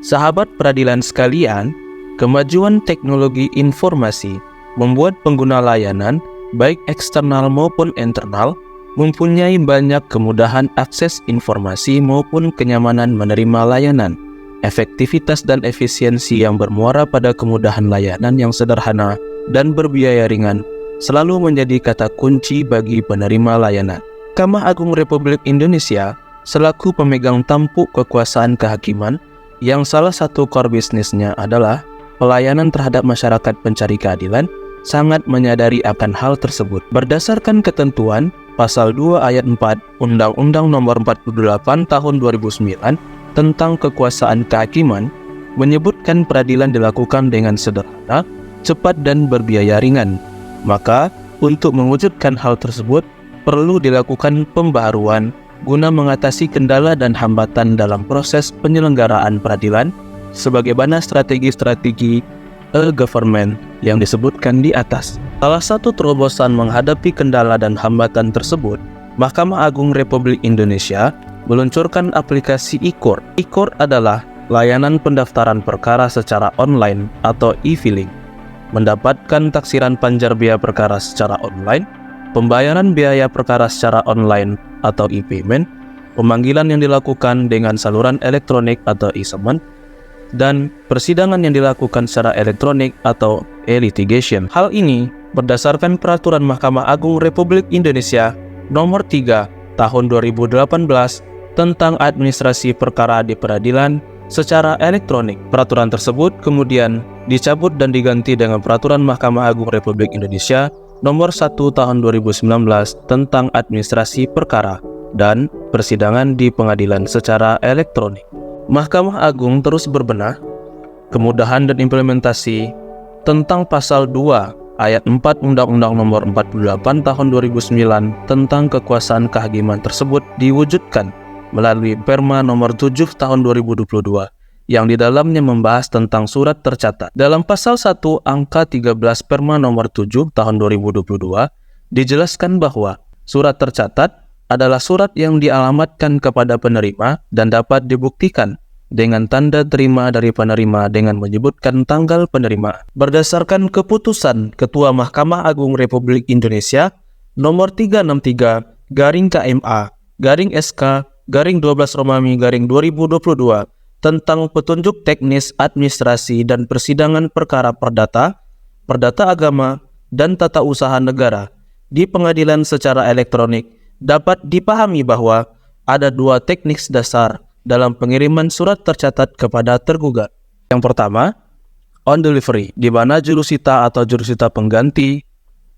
Sahabat peradilan sekalian, kemajuan teknologi informasi membuat pengguna layanan, baik eksternal maupun internal, mempunyai banyak kemudahan akses informasi maupun kenyamanan menerima layanan. Efektivitas dan efisiensi yang bermuara pada kemudahan layanan yang sederhana dan berbiaya ringan selalu menjadi kata kunci bagi penerima layanan. Mahkamah Agung Republik Indonesia selaku pemegang tampuk kekuasaan kehakiman yang salah satu core bisnisnya adalah pelayanan terhadap masyarakat pencari keadilan, sangat menyadari akan hal tersebut. Berdasarkan ketentuan Pasal 2 Ayat 4 Undang-Undang Nomor 48 Tahun 2009 tentang Kekuasaan Kehakiman menyebutkan peradilan dilakukan dengan sederhana, cepat dan berbiaya ringan. Maka, untuk mewujudkan hal tersebut, perlu dilakukan pembaharuan guna mengatasi kendala dan hambatan dalam proses penyelenggaraan peradilan sebagaimana strategi-strategi e-government yang disebutkan di atas. Salah satu terobosan menghadapi kendala dan hambatan tersebut, Mahkamah Agung Republik Indonesia meluncurkan aplikasi e-court. E-court adalah layanan pendaftaran perkara secara online atau e-filing, mendapatkan taksiran panjar biaya perkara secara online, pembayaran biaya perkara secara online atau e-payment, pemanggilan yang dilakukan dengan saluran elektronik atau e-summon, dan persidangan yang dilakukan secara elektronik atau e-litigation. Hal ini berdasarkan Peraturan Mahkamah Agung Republik Indonesia Nomor 3 Tahun 2018 tentang administrasi perkara di peradilan secara elektronik. Peraturan tersebut kemudian dicabut dan diganti dengan Peraturan Mahkamah Agung Republik Indonesia Nomor 1 Tahun 2019 tentang administrasi perkara dan persidangan di pengadilan secara elektronik. Mahkamah Agung terus berbenah kemudahan dan implementasi tentang Pasal 2 Ayat 4 Undang-Undang Nomor 48 Tahun 2009 tentang Kekuasaan Kehakiman tersebut diwujudkan melalui Perma Nomor 7 Tahun 2022 yang di dalamnya membahas tentang surat tercatat. Dalam Pasal 1 Angka 13 Perma Nomor 7 Tahun 2022 dijelaskan bahwa surat tercatat adalah surat yang dialamatkan kepada penerima dan dapat dibuktikan dengan tanda terima dari penerima dengan menyebutkan tanggal penerimaan. Berdasarkan keputusan Ketua Mahkamah Agung Republik Indonesia Nomor 363-KMA-SK-12 tentang petunjuk teknis administrasi dan persidangan perkara perdata, perdata agama, dan tata usaha negara di pengadilan secara elektronik, dapat dipahami bahwa ada dua teknik dasar dalam pengiriman surat tercatat kepada tergugat. Yang pertama, on delivery, di mana jurusita atau jurusita pengganti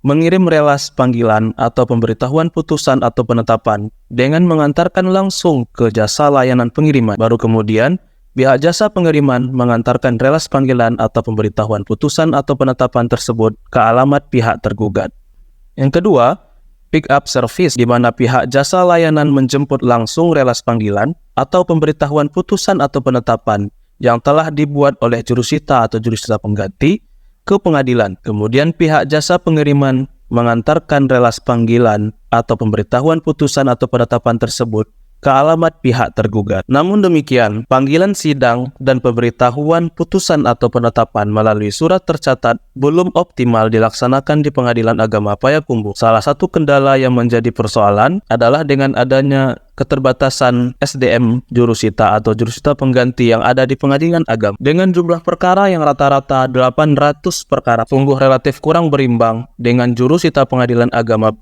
mengirim relas panggilan atau pemberitahuan putusan atau penetapan dengan mengantarkan langsung ke jasa layanan pengiriman. Baru kemudian, pihak jasa pengiriman mengantarkan relas panggilan atau pemberitahuan putusan atau penetapan tersebut ke alamat pihak tergugat. Yang kedua, pick up service, di mana pihak jasa layanan menjemput langsung relas panggilan atau pemberitahuan putusan atau penetapan yang telah dibuat oleh jurusita atau jurusita pengganti ke pengadilan. Kemudian pihak jasa pengiriman mengantarkan relas panggilan atau pemberitahuan putusan atau penetapan tersebut ke alamat pihak tergugat. Namun demikian, panggilan sidang dan pemberitahuan putusan atau penetapan melalui surat tercatat belum optimal dilaksanakan di Pengadilan Agama Payakumbuh. Salah satu kendala yang menjadi persoalan adalah dengan adanya keterbatasan SDM jurusita atau jurusita pengganti yang ada di Pengadilan Agama. Dengan jumlah perkara yang rata-rata 800 perkara, sungguh relatif kurang berimbang dengan jurusita Pengadilan Agama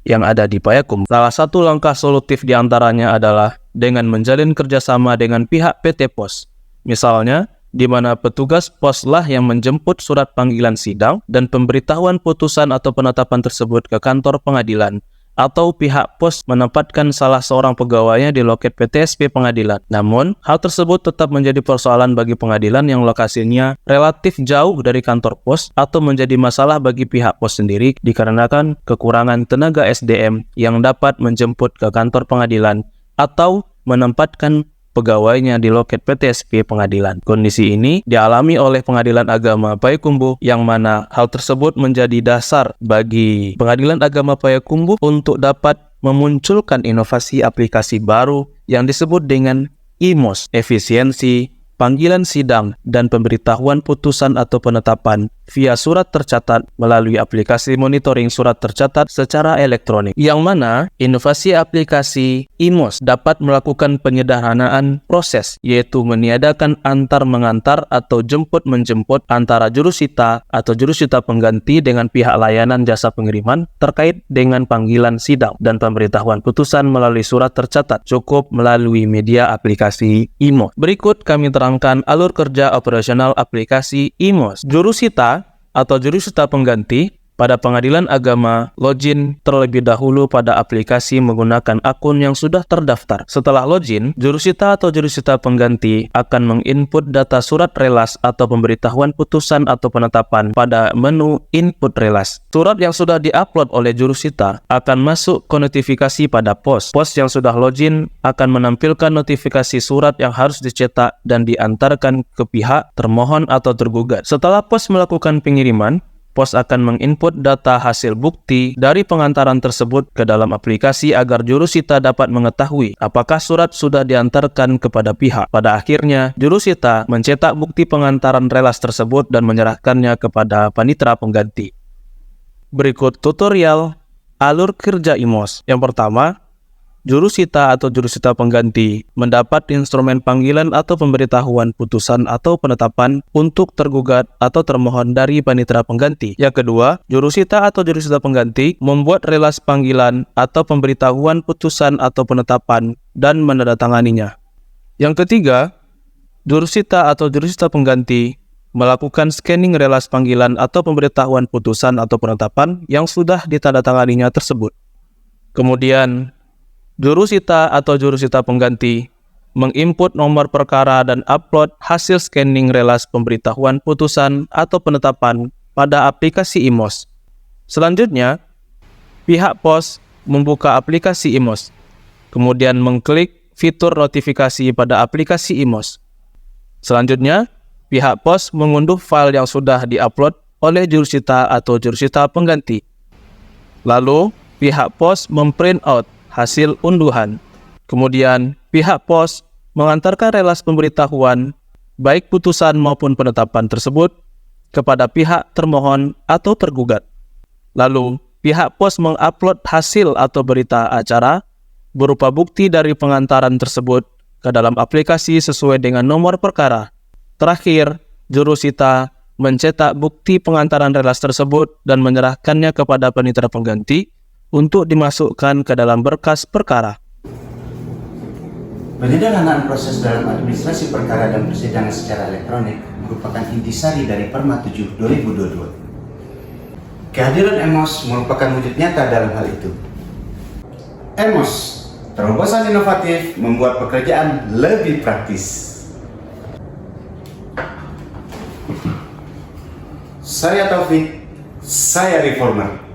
yang ada di Payakumbuh. Salah satu langkah solutif diantaranya adalah dengan menjalin kerjasama dengan pihak PT Pos. Misalnya, di mana petugas poslah yang menjemput surat panggilan sidang dan pemberitahuan putusan atau penetapan tersebut ke kantor pengadilan, atau pihak pos menempatkan salah seorang pegawainya di loket PTSP pengadilan. Namun, hal tersebut tetap menjadi persoalan bagi pengadilan yang lokasinya relatif jauh dari kantor pos atau menjadi masalah bagi pihak pos sendiri dikarenakan kekurangan tenaga SDM yang dapat menjemput ke kantor pengadilan atau menempatkan pegawainya di loket PTSP pengadilan. Kondisi ini dialami oleh Pengadilan Agama Payakumbuh yang mana hal tersebut menjadi dasar bagi Pengadilan Agama Payakumbuh untuk dapat memunculkan inovasi aplikasi baru yang disebut dengan IMOS, efisiensi, panggilan sidang dan pemberitahuan putusan atau penetapan via surat tercatat melalui aplikasi monitoring surat tercatat secara elektronik, yang mana inovasi aplikasi IMOS dapat melakukan penyederhanaan proses, yaitu meniadakan antar-mengantar atau jemput-menjemput antara jurusita atau jurusita pengganti dengan pihak layanan jasa pengiriman terkait dengan panggilan sidang dan pemberitahuan putusan melalui surat tercatat, cukup melalui media aplikasi IMOS. Berikut kami terangkan alur kerja operasional aplikasi IMOS. Jurusita atau jurusita pengganti pada pengadilan agama login terlebih dahulu pada aplikasi menggunakan akun yang sudah terdaftar. Setelah login, jurusita atau jurusita pengganti akan menginput data surat relas atau pemberitahuan putusan atau penetapan pada menu input relas. Surat yang sudah diupload oleh jurusita akan masuk ke notifikasi pada pos. Pos yang sudah login akan menampilkan notifikasi surat yang harus dicetak dan diantarkan ke pihak termohon atau tergugat. Setelah pos melakukan pengiriman, pos akan menginput data hasil bukti dari pengantaran tersebut ke dalam aplikasi agar jurusita dapat mengetahui apakah surat sudah diantarkan kepada pihak. Pada akhirnya, jurusita mencetak bukti pengantaran relas tersebut dan menyerahkannya kepada panitera pengganti. Berikut tutorial alur kerja IMOS. Yang pertama, jurusita atau jurusita pengganti mendapat instrumen panggilan atau pemberitahuan putusan atau penetapan untuk tergugat atau termohon dari panitera pengganti. Yang kedua, jurusita atau jurusita pengganti membuat relas panggilan atau pemberitahuan putusan atau penetapan dan menandatanganinya. Yang ketiga, jurusita atau jurusita pengganti melakukan scanning relas panggilan atau pemberitahuan putusan atau penetapan yang sudah ditandatanganinya tersebut. Kemudian, jurusita atau jurusita pengganti menginput nomor perkara dan upload hasil scanning relas pemberitahuan putusan atau penetapan pada aplikasi IMOS. Selanjutnya, pihak pos membuka aplikasi IMOS, kemudian mengklik fitur notifikasi pada aplikasi IMOS. Selanjutnya, pihak pos mengunduh file yang sudah diupload oleh jurusita atau jurusita pengganti. Lalu, pihak pos memprint out hasil unduhan. Kemudian, pihak pos mengantarkan relas pemberitahuan, baik putusan maupun penetapan tersebut, kepada pihak termohon atau tergugat. Lalu, pihak pos mengupload hasil atau berita acara berupa bukti dari pengantaran tersebut ke dalam aplikasi sesuai dengan nomor perkara. Terakhir, jurusita mencetak bukti pengantaran relas tersebut dan menyerahkannya kepada panitera pengganti untuk dimasukkan ke dalam berkas perkara. Penyederhanaan proses dalam administrasi perkara dan persidangan secara elektronik merupakan intisari dari Perma 7 2022. Kehadiran IMOS merupakan wujud nyata dalam hal itu. IMOS, terobosan inovatif membuat pekerjaan lebih praktis. Saya Taufik, saya reformer.